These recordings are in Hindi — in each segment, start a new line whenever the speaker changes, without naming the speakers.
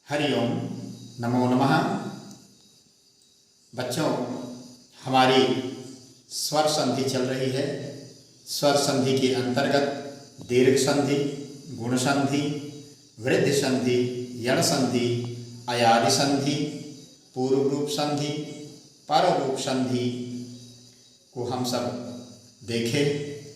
हरिओम नमो नमः। बच्चों, हमारी स्वर संधि चल रही है। स्वर संधि के अंतर्गत दीर्घ संधि, गुण संधि, वृद्धि संधि, यण संधि, अयादि संधि, पूर्व रूप संधि, पर रूप संधि को हम सब देखे।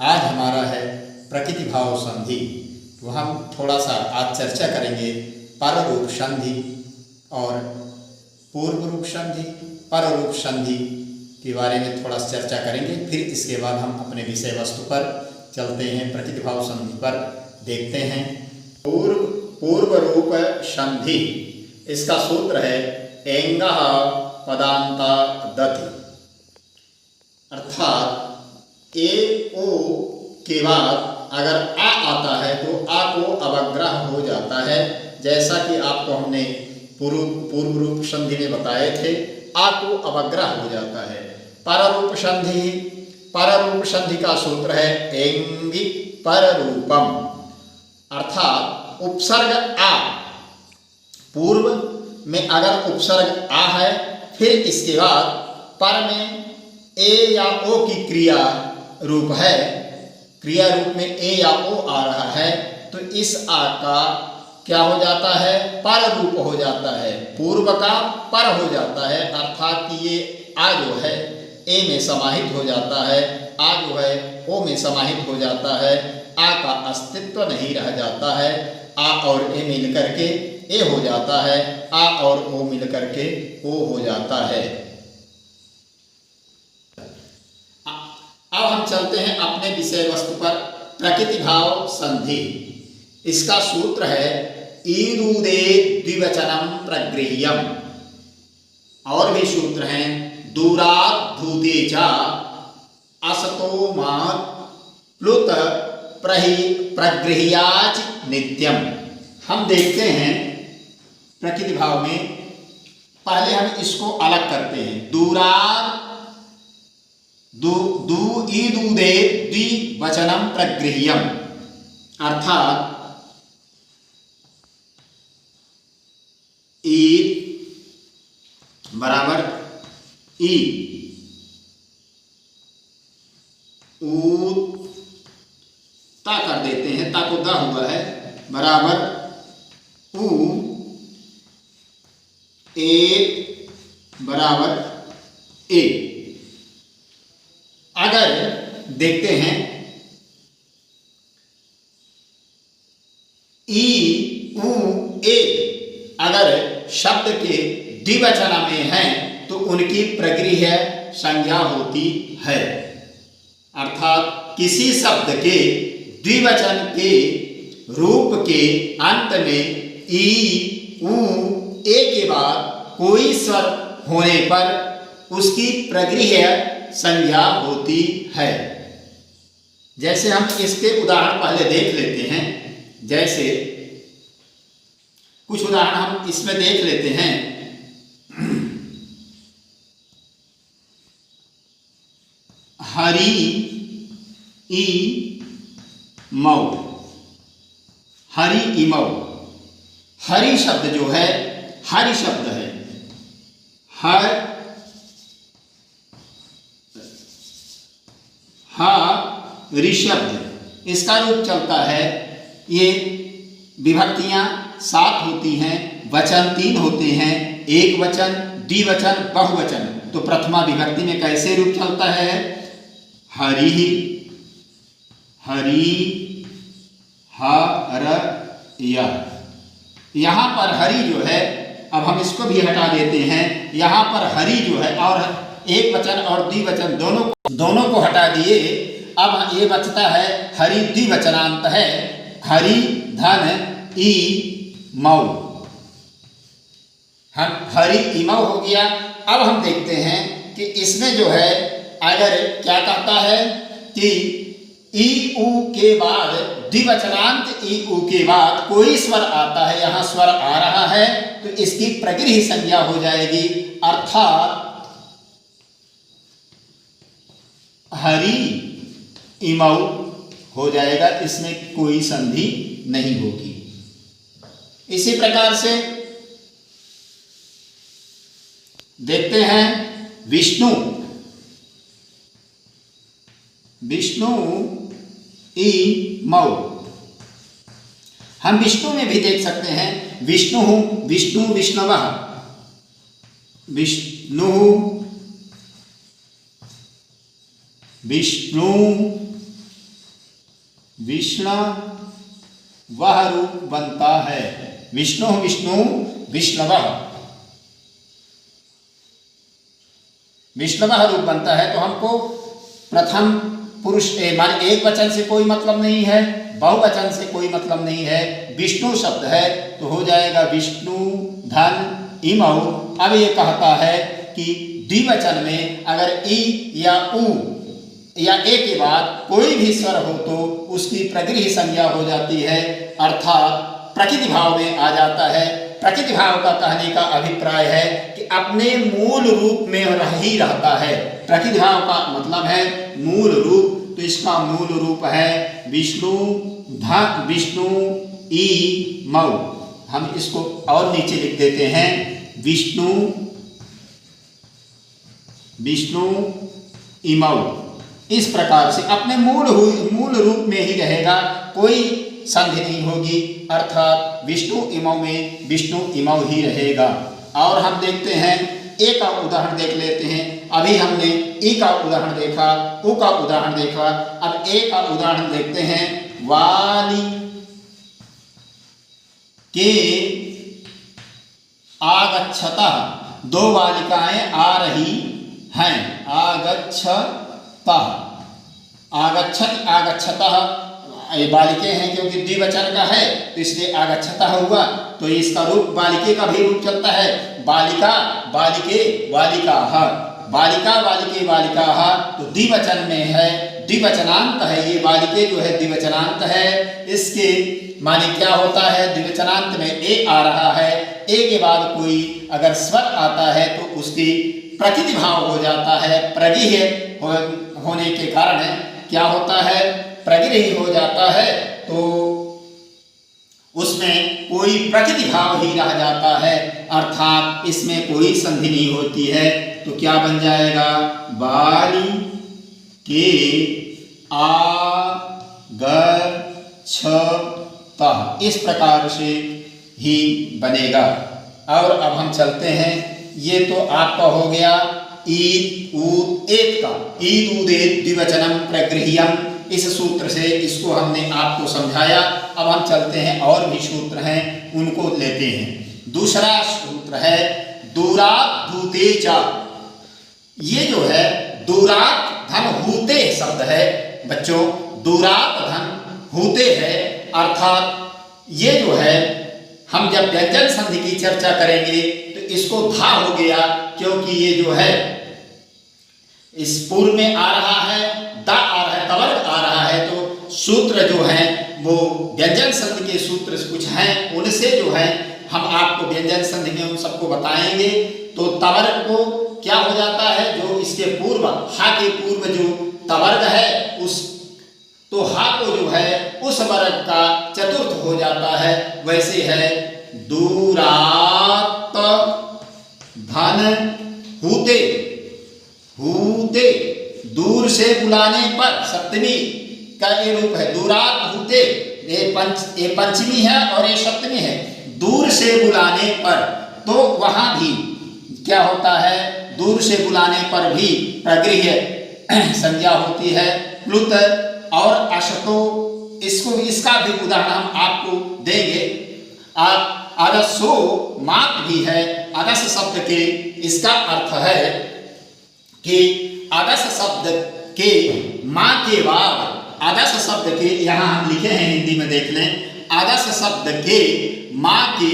आज हमारा है प्रकृति भाव संधि। तो हम थोड़ा सा आज चर्चा करेंगे पर रूप संधि और पूर्व रूप संधि, पर रूप संधि के बारे में थोड़ा सा चर्चा करेंगे। फिर इसके बाद हम अपने विषय वस्तु पर चलते हैं। प्रकृति भाव संधि पर देखते हैं। पूर्व रूप संधि, इसका सूत्र है एंगः पदान्ता दति, अर्थात ए ओ के बाद अगर आ आता है तो आ को अवग्रह हो जाता है। जैसा कि आपको हमने पूर्व रूप संधि में बताए थे, आ को अवग्रह हो जाता है। पररूप संधि, पररूप संधि का सूत्र है एंगि पररूपम, अर्थात उपसर्ग आ, पूर्व में अगर उपसर्ग आ है, फिर इसके बाद पर में ए या ओ की क्रिया रूप है, क्रिया रूप में ए या ओ आ रहा है, तो इस आ का क्या हो जाता है? पर रूप हो जाता है। पूर्व का पर हो जाता है, अर्थात कि ये आ जो है ए में समाहित हो जाता है, आ जो है ओ में समाहित हो जाता है। आ का अस्तित्व नहीं रह जाता है। आ और ए मिल करके ए हो जाता है, आ और ओ मिल करके ओ हो जाता है। अब हम चलते हैं अपने विषय वस्तु पर। प्रकृति भाव संधि, इसका सूत्र है ईदूदे द्विवचनम प्रगृह्यम। और भी सूत्र हैं दूरात् धूते च असतो मात् प्लुत प्रगृह्याच नित्यम। हम देखते हैं प्रकृति भाव में, पहले हम इसको अलग करते हैं। दूरात् ईदूदे द्विवचनम प्रगृह्यम, अर्थात ईद बराबर ई, ऊद ता कर देते हैं, ता को दा हुआ है, बराबर ऊ, ए बराबर ए। अगर देखते हैं ई ऊ ए अगर शब्द के द्विवचन में हैं तो उनकी प्रगृह्य संज्ञा होती है, अर्थात किसी शब्द के द्विवचन के रूप के अंत में ई ऊ ए के बाद कोई स्वर होने पर उसकी प्रगृह्य संज्ञा होती है। जैसे हम इसके उदाहरण पहले देख लेते हैं। जैसे कुछ उदाहरण हम इसमें देख लेते हैं। हरि ई मऊ, हरि इमऊ। हरि शब्द जो है, हरि शब्द है, हर ऋ शब्द, इसका रूप चलता है। ये विभक्तियां 7 होती हैं, वचन 3 होते हैं, एक वचन, द्विवचन, बहुवचन। तो प्रथमा विभक्ति में कैसे रूप चलता है? हरि, हरि, हर यह। यहाँ पर हरि जो है, अब हम इसको भी हटा देते हैं। यहाँ पर हरि जो है और एक वचन और द्विवचन दोनों को हटा दिए। अब ये बचता है हरि द्विवचनांत है, हरि धन ई मऊ, हम हरि इमऊ हो गया। अब हम देखते हैं कि इसमें जो है अगर क्या कहता है कि ई ऊ के बाद द्विवचनांत ई ऊ के बाद कोई स्वर आता है, यहाँ स्वर आ रहा है, तो इसकी प्रगृह्य संज्ञा हो जाएगी, अर्थात हरि इमऊ हो जाएगा। इसमें कोई संधि नहीं होगी। इसी प्रकार से देखते हैं विष्णु, विष्णु ई मऊ। हम विष्णु में भी देख सकते हैं विष्णु, विष्णु विष्णवः, विष्णु विष्णु विष्णवः रूप बनता है। विष्णु विष्णु विष्णवः, विष्णवः रूप बनता है। तो हमको प्रथम पुरुष माने एक वचन से कोई मतलब नहीं है, बहुवचन से कोई मतलब नहीं है, विष्णु शब्द है तो हो जाएगा विष्णु धन इमऊ। अब ये कहता है कि द्विवचन में अगर ई या उ या ए के बाद कोई भी स्वर हो तो उसकी प्रगृह संज्ञा हो जाती है, अर्थात प्रकृति भाव में आ जाता है। प्रकृति भाव का कहने का अभिप्राय है कि अपने मूल रूप में ही रहता है। प्रकृति भाव का मतलब है मूल रूप, तो इसका मूल रूप है विष्णु धन विष्णु ई मऊ। हम इसको और नीचे लिख देते हैं विष्णु विष्णु इमऊ। इस प्रकार से अपने मूल रूप में ही रहेगा, कोई संधि नहीं होगी, अर्थात विष्णु इमऊ में विष्णु इमऊ ही रहेगा। और हम देखते हैं ए का उदाहरण देख लेते हैं। अभी हमने ई का उदाहरण देखा, उ का उदाहरण देखा, अब ए का उदाहरण देखते हैं। वाली के आगच्छतः, दो बालिकाएं आ रही हैं। आगच्छतः, आगच्छत आगच्छतः ये बालिके हैं क्योंकि द्विवचन का है तो इसलिए आगच्छतः हुआ। तो इसका रूप बालिके का भी रूप चलता है, बालिका बालिके बालिकाः, बालिका बालिके बालिकाः। तो द्विवचन में है, द्विवचनांत है ये, बालिके जो है द्विवचनांत है। इसके माने क्या होता है, द्विवचनांत में ए आ रहा है, ए के बाद कोई अगर स्वर आता है तो उसकी प्रकृति भाव हो जाता है। प्रगृह होने के कारण क्या होता है, प्रगृह हो जाता है, तो उसमें कोई प्रकृति भाव ही रह जाता है, अर्थात इसमें कोई संधि नहीं होती है। तो क्या बन जाएगा, बाली के आगच्छतः, इस प्रकार से ही बनेगा। और अब हम चलते हैं, ये तो आपका हो गया ईद उद एत का, ईद उद एत द्विवचनम प्रगृह्यम। इस सूत्र से इसको हमने आपको समझाया। अब हम चलते हैं, और भी सूत्र हैं उनको लेते हैं। दूसरा सूत्र है दूरात धूते च। ये जो है दूरात धन हूते शब्द है बच्चों, दूरात धन हूते है, अर्थात ये जो है हम जब व्यंजन संधि की चर्चा करेंगे तो इसको धा हो गया, क्योंकि ये जो है इस पूर्व में आ रहा है, दा आ रहा है, तवर्ग आ रहा है। तो सूत्र जो है वो व्यंजन संधि के सूत्र कुछ हैं, उनसे जो है हम आपको व्यंजन संधि में उन सबको बताएंगे। तो तवर्ग को क्या हो जाता है, जो इसके पूर्व हा के पूर्व जो तवर्ग है उस, तो हा को जो है उस वर्ग का चतुर्थ हो जाता है। वैसे है दूरात धन हूते, हूते दूर से बुलाने पर, सप्तमी का ये रूप है दूरात हूते। ये पंचमी है और ये सप्तमी है। दूर से बुलाने पर, तो वहां भी क्या होता है, दूर से बुलाने पर भी प्रगृह्य संज्ञा होती है। प्लुत और अशतो, इसको इसका भी उदाहरण हम आपको देंगे। आदसो मात भी है, आदस शब्द के इसका अर्थ है कि आदस शब्द के माँ के बाद, आदस शब्द के यहाँ हम लिखे हैं हिंदी में देख लें, आदस शब्द के माँ के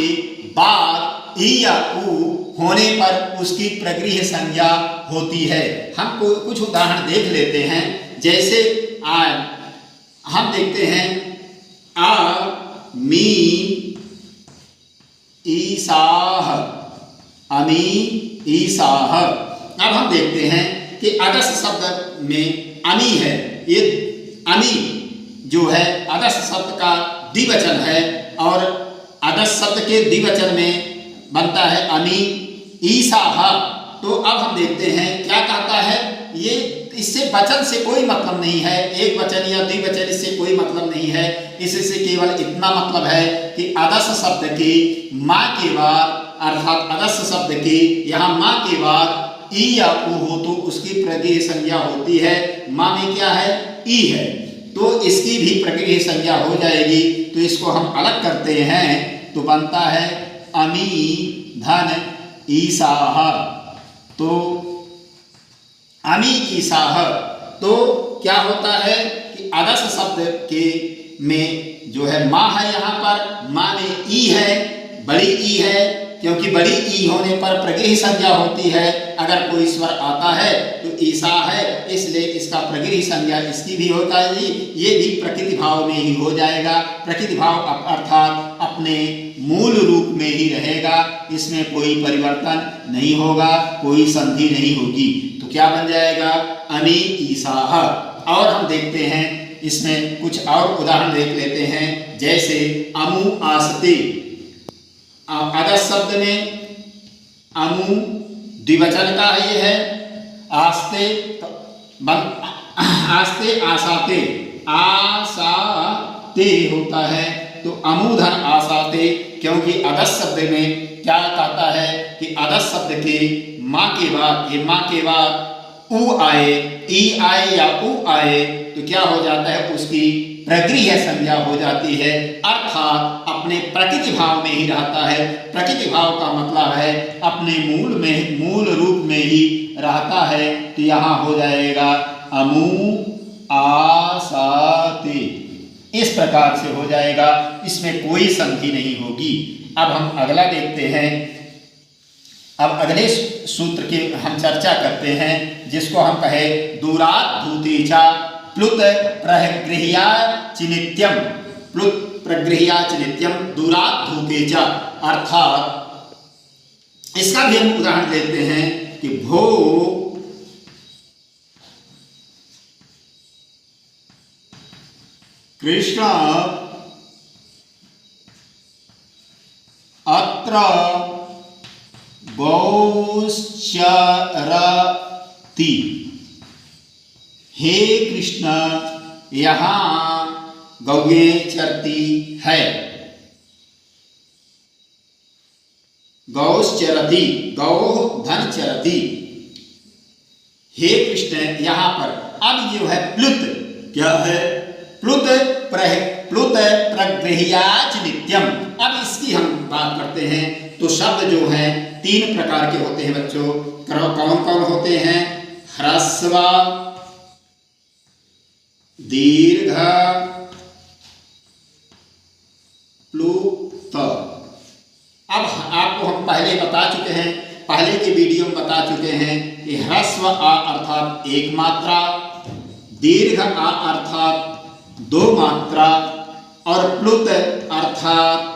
बाद ई या उ होने पर उसकी प्रगृह्य संज्ञा होती है। हम कुछ उदाहरण देख लेते हैं। जैसे हम देखते हैं मी ईसाह, अमी ईसाह। अब हम देखते हैं कि आदर्श शब्द में अमी है, ये अमी जो है आदर्श शब्द का द्विवचन है, और आदर्श शब्द के द्विवचन में बनता है अमी ईसाह। तो अब हम देखते हैं क्या कहता है। ये इससे वचन से कोई मतलब नहीं है, एक वचन या द्विवचन इससे कोई मतलब नहीं है। इससे केवल इतना मतलब है कि आदर्श शब्द की माँ के बाद, अर्थात आदर्श शब्द की यहाँ माँ के बाद ई या उ हो तो उसकी प्रगृह्य संज्ञा होती है। माँ में क्या है, ई है, तो इसकी भी प्रगृह्य संज्ञा हो जाएगी। तो इसको हम अलग करते हैं तो बनता है अमी धन ईसाह। तो अमी ईसाह, तो क्या होता है कि आदर्श शब्द के में जो है माँ है, यहाँ पर माँ में ई है, बड़ी ई है, क्योंकि बड़ी ई होने पर प्रगृह्य संज्ञा होती है। अगर कोई स्वर आता है तो ईसा है, इसलिए इसका प्रगृह्य संज्ञा इसकी भी होता है जी। ये भी प्रकृति भाव में ही हो जाएगा। प्रकृति भाव अर्थात अपने मूल रूप में ही रहेगा, इसमें कोई परिवर्तन नहीं होगा, कोई संधि नहीं होगी। तो क्या बन जाएगा, अमी ईसाह। और हम देखते हैं इसमें कुछ और उदाहरण देख लेते हैं, जैसे अमु आसते। आदर्श शब्द में अमु द्विवचन का ये है, आस्ते आस्ते आसाते, आसाते होता है। तो अमूधन आसाते, क्योंकि आदर्श शब्द में क्या कहता है कि आदर्श शब्द के माँ के बाद, ये माँ के बाद उ आए, ई आए या उ आए तो क्या हो जाता है, उसकी प्रगृह्य संज्ञा हो जाती है, अर्थात अपने प्रकृति भाव में ही रहता है। प्रकृति भाव का मतलब है अपने मूल रूप में ही रहता है। तो यहाँ हो जाएगा अमु आसाते, इस प्रकार से हो जाएगा, इसमें कोई संधि नहीं होगी। अब हम अगला देखते हैं। अब अगले सूत्र की हम चर्चा करते हैं, जिसको हम कहे दूरात् धूतेचा प्लुत प्रगृह्या चिनित्यम। प्लुत प्रगृह्या चिनित्यम दूरात् धूतेचा, अर्थात इसका भी हम उदाहरण देते हैं कि भो कृष्ण अत्र गौश्चरति। हे कृष्ण, यहाँ गौएं चरती है। गौश्चरति, गौ धन चरति। हे कृष्ण, यहाँ पर अब ये है प्लुत, क्या है, प्लुत प्रगृह्याच नित्यम। अब इसकी हम बात करते हैं तो शब्द जो हैं तीन प्रकार के होते हैं बच्चों। कौन कौन होते हैं, ह्रस्व, दीर्घ, प्लुत। अब आपको हम पहले बता चुके हैं, पहले के वीडियो में बता चुके हैं कि ह्रस्व आ अर्थात एक मात्रा, दीर्घ आ अर्थात दो मात्रा, और प्लुत अर्थात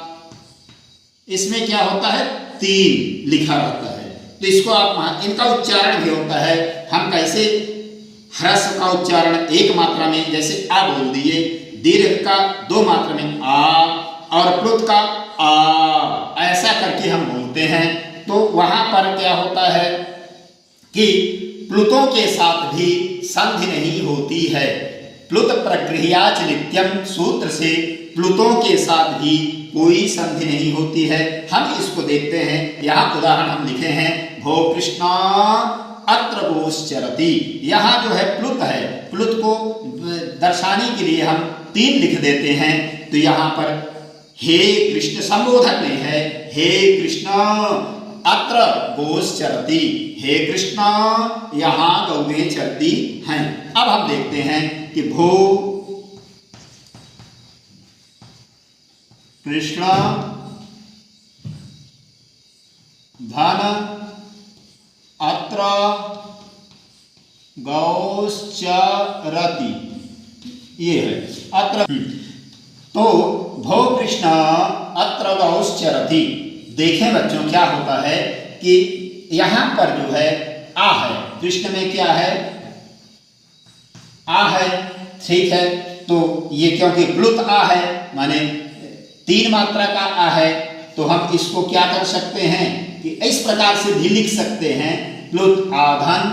इसमें क्या होता है, तीन लिखा रहता है। तो इसको आप, इनका उच्चारण भी होता है। हम कैसे ह्रस्व का उच्चारण एक मात्रा में जैसे आ बोल दिए, दीर्घ का दो मात्रा में आ, और प्लुत का आ, ऐसा करके हम बोलते हैं। तो वहां पर क्या होता है कि प्लुतों के साथ भी संधि नहीं होती है। प्लुत प्रगृह्याच नित्यम सूत्र से प्लुतों के साथ भी कोई संधि नहीं होती है। हम इसको देखते हैं, यहाँ उदाहरण हम लिखे हैं, भो कृष्णा अत्र गोश्चरति। यहाँ जो है प्लुत है, प्लुत को दर्शाने के लिए हम तीन लिख देते हैं। तो यहाँ पर हे कृष्ण संबोधन में है, हे कृष्ण अत्र गोश्चरति, हे कृष्ण यहाँ गौएं चरती हैं। अब हम देखते हैं कि भो कृष्ण धन अत्र गौश्चरति, ये है अत्र। तो भो कृष्ण अत्र गौश्चरति। देखें बच्चों क्या होता है कि यहां पर जो है आ है, कृष्ण में क्या है, आ है, ठीक है। तो ये क्योंकि प्लुत आ है माने तीन मात्रा का आ है, तो हम इसको क्या कर सकते हैं कि इस प्रकार से भी लिख सकते हैं प्लुत आधन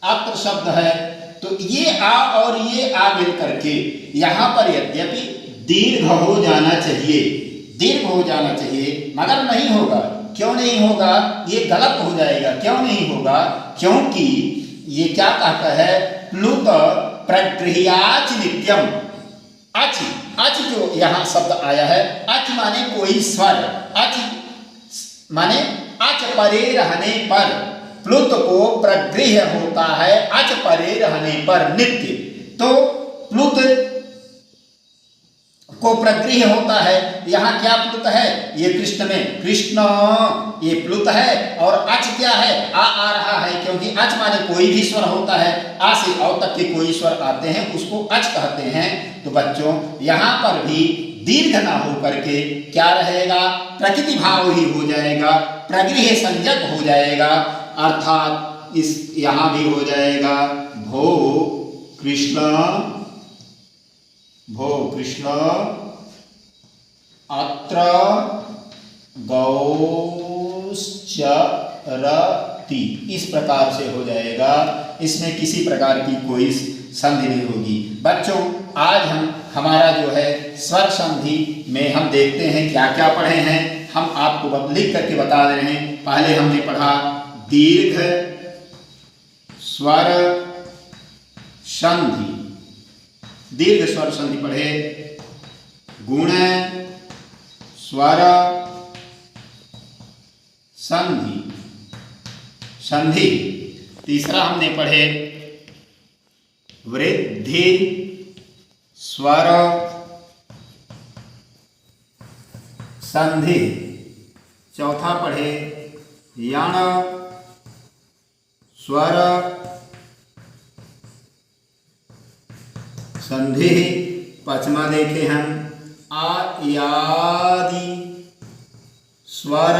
अत्र शब्द है, तो ये आ और ये आ मिल करके यहाँ पर यद्यपि दीर्घ हो जाना चाहिए, दीर्घ हो जाना चाहिए, मगर नहीं होगा। क्यों नहीं होगा? ये गलत हो जाएगा। क्यों नहीं होगा? क्योंकि ये क्या कहता है, प्लुत प्रगृह्याच नित्यम। अच, अच जो यहाँ शब्द आया है, अच माने कोई स्वर, अच माने अच परे रहने पर, प्लुत को प्रगृह्य होता है अच परे रहने पर नित्य। तो प्लुत को प्रगृह्य होता है, यहाँ क्या प्लुत है, ये कृष्ण में कृष्ण ये प्लुत है, और अच क्या है, आ रहा है, क्योंकि अच माने कोई भी स्वर होता है, आ से औ तक के कोई स्वर आते हैं उसको अच कहते हैं। तो बच्चों यहाँ पर भी दीर्घ ना हो करके क्या रहेगा, प्रकृति भाव ही हो जाएगा, प्रगृह्य संज्ञक हो जाएगा, अर्थात इस यहाँ भी हो जाएगा भो कृष्ण, भो कृष्ण अत्र गौश्चरति, इस प्रकार से हो जाएगा। इसमें किसी प्रकार की कोई संधि नहीं होगी। बच्चों आज हमारा जो है स्वर संधि में हम देखते हैं क्या क्या पढ़े हैं, हम आपको लिख करके बता रहे हैं। पहले हमने पढ़ा दीर्घ स्वर संधि, दीर्घ स्वर संधि पढ़े, गुण स्वर संधि, संधि। तीसरा हमने पढ़े वृद्धि स्वर संधि। चौथा पढ़े यण स्वर संधि। पांचवा देखे हम आयादि स्वर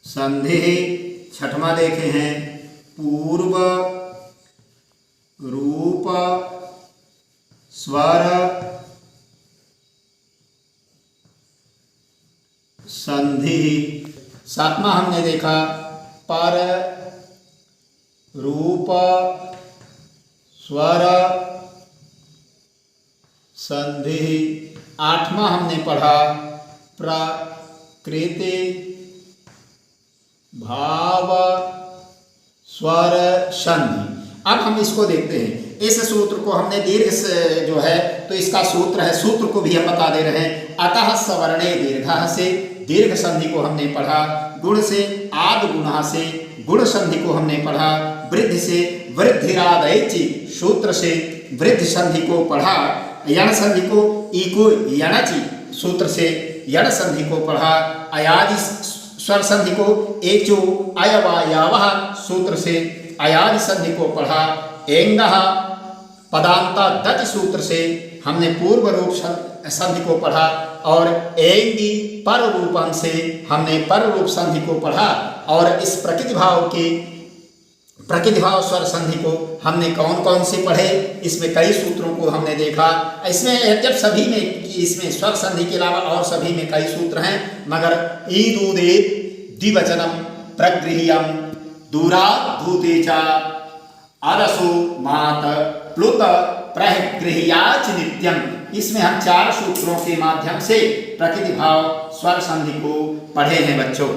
संधि। छठवां देखे हैं पूर्व रूप स्वर संधि। सातवां हमने देखा पर रूप स्वर संधि। आठवां हमने पढ़ा प्रकृति भाव स्वर संधि। अब हम इसको देखते हैं। इस सूत्र को हमने दीर्घ से जो है तो इसका सूत्र है, सूत्र को भी हम बता दे रहे हैं। अतः सवर्णे दीर्घः से दीर्घ संधि को हमने पढ़ा, गुण से आद गुणः से गुण संधि को हमने पढ़ा, वृद्धि से वृद्धिरादयचि सूत्र से वृद्धि संधि को पढ़ा, यण संधि को इको यणचि सूत्र से यण संधि को पढ़ा, अयादि स्वर संधि को एचो अयवायावः सूत्र से अयादि संधि को पढ़ा, एंगः पदांता दच सूत्र से हमने पूर्व रूप संधि को पढ़ा, और एंगी पर रूपम से हमने पर रूप संधि को पढ़ा। और इस प्रकृति भाव स्वर संधि को हमने कौन कौन से पढ़े, इसमें कई सूत्रों को हमने देखा। इसमें जब सभी में इसमें स्वर संधि के अलावा और सभी में कई सूत्र हैं, मगर ईदूदेत द्विवचनम प्रगृह्यम दूरात् धूते च अरसो मात प्लुत प्रगृह्याच नित्यम। इसमें हम 4 सूत्रों के माध्यम से प्रकृति भाव स्वर संधि को पढ़े हैं बच्चों।